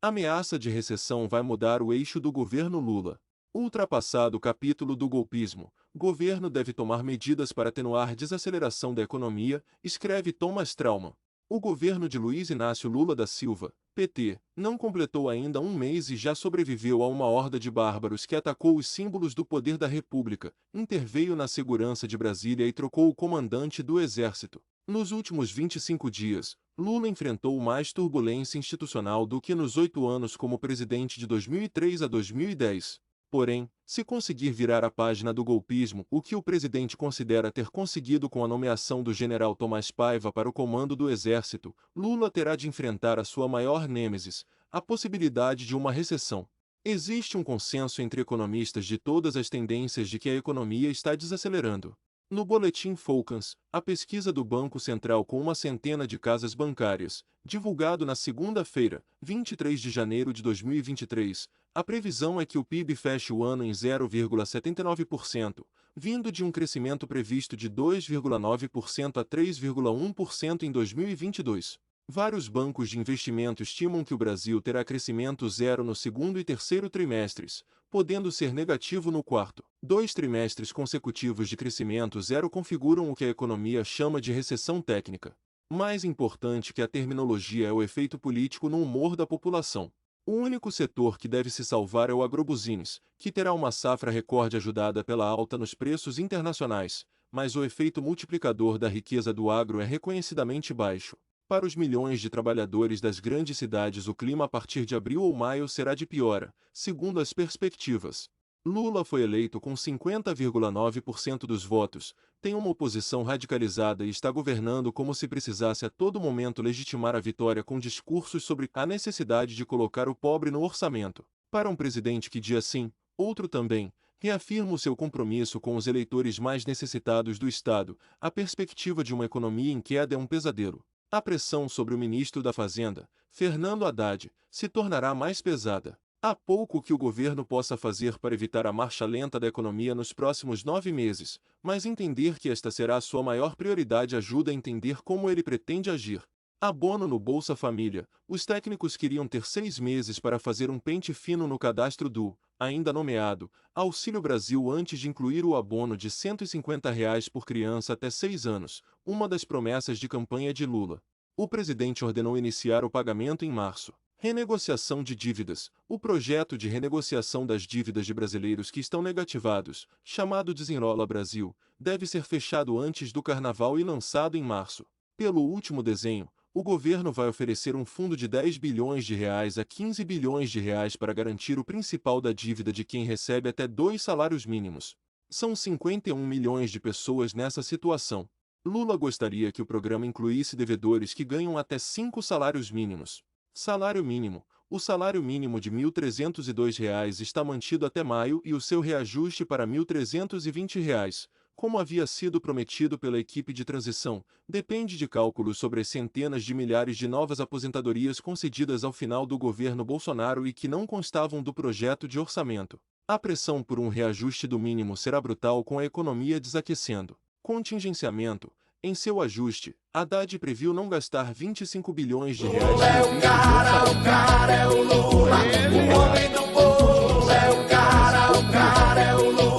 Ameaça de recessão vai mudar o eixo do governo Lula. Ultrapassado o capítulo do golpismo, governo deve tomar medidas para atenuar desaceleração da economia, escreve Thomas Trauman. O governo de Luiz Inácio Lula da Silva, PT, não completou ainda um mês e já sobreviveu a uma horda de bárbaros que atacou os símbolos do poder da República, interveio na segurança de Brasília e trocou o comandante do Exército. Nos últimos 25 dias, Lula enfrentou mais turbulência institucional do que nos 8 anos como presidente de 2003 a 2010. Porém, se conseguir virar a página do golpismo, o que o presidente considera ter conseguido com a nomeação do general Tomás Paiva para o comando do Exército, Lula terá de enfrentar a sua maior nêmesis, a possibilidade de uma recessão. Existe um consenso entre economistas de todas as tendências de que a economia está desacelerando. No boletim Focus, a pesquisa do Banco Central com uma centena de casas bancárias, divulgado na segunda-feira, 23 de janeiro de 2023, a previsão é que o PIB feche o ano em 0,79%, vindo de um crescimento previsto de 2,9% a 3,1% em 2022. Vários bancos de investimento estimam que o Brasil terá crescimento zero no segundo e terceiro trimestres, podendo ser negativo no quarto. 2 trimestres consecutivos de crescimento zero configuram o que a economia chama de recessão técnica. Mais importante que a terminologia é o efeito político no humor da população. O único setor que deve se salvar é o agrobusiness, que terá uma safra recorde ajudada pela alta nos preços internacionais, mas o efeito multiplicador da riqueza do agro é reconhecidamente baixo. Para os milhões de trabalhadores das grandes cidades, o clima a partir de abril ou maio será de piora, segundo as perspectivas. Lula foi eleito com 50,9% dos votos, tem uma oposição radicalizada e está governando como se precisasse a todo momento legitimar a vitória com discursos sobre a necessidade de colocar o pobre no orçamento. Para um presidente que diz sim, outro também, reafirma o seu compromisso com os eleitores mais necessitados do Estado, a perspectiva de uma economia em queda é um pesadelo. A pressão sobre o ministro da Fazenda, Fernando Haddad, se tornará mais pesada. Há pouco que o governo possa fazer para evitar a marcha lenta da economia nos próximos 9 meses, mas entender que esta será a sua maior prioridade ajuda a entender como ele pretende agir. Abono no Bolsa Família. Os técnicos queriam ter 6 meses para fazer um pente fino no cadastro do, ainda nomeado, Auxílio Brasil antes de incluir o abono de R$ 150 por criança até 6 anos, uma das promessas de campanha de Lula. O presidente ordenou iniciar o pagamento em março. Renegociação de dívidas. O projeto de renegociação das dívidas de brasileiros que estão negativados, chamado Desenrola Brasil, deve ser fechado antes do Carnaval e lançado em março. Pelo último desenho, o governo vai oferecer um fundo de 10 bilhões de reais a 15 bilhões de reais para garantir o principal da dívida de quem recebe até 2 salários mínimos. São 51 milhões de pessoas nessa situação. Lula gostaria que o programa incluísse devedores que ganham até 5 salários mínimos. Salário mínimo. O salário mínimo de R$ 1.302 está mantido até maio e o seu reajuste para R$ 1.320, como havia sido prometido pela equipe de transição, depende de cálculos sobre as centenas de milhares de novas aposentadorias concedidas ao final do governo Bolsonaro e que não constavam do projeto de orçamento. A pressão por um reajuste do mínimo será brutal com a economia desaquecendo. Contingenciamento. Em seu ajuste, Haddad previu não gastar 25 bilhões de reais. O cara é o Lula, o homem do povo, é o cara é o Lula.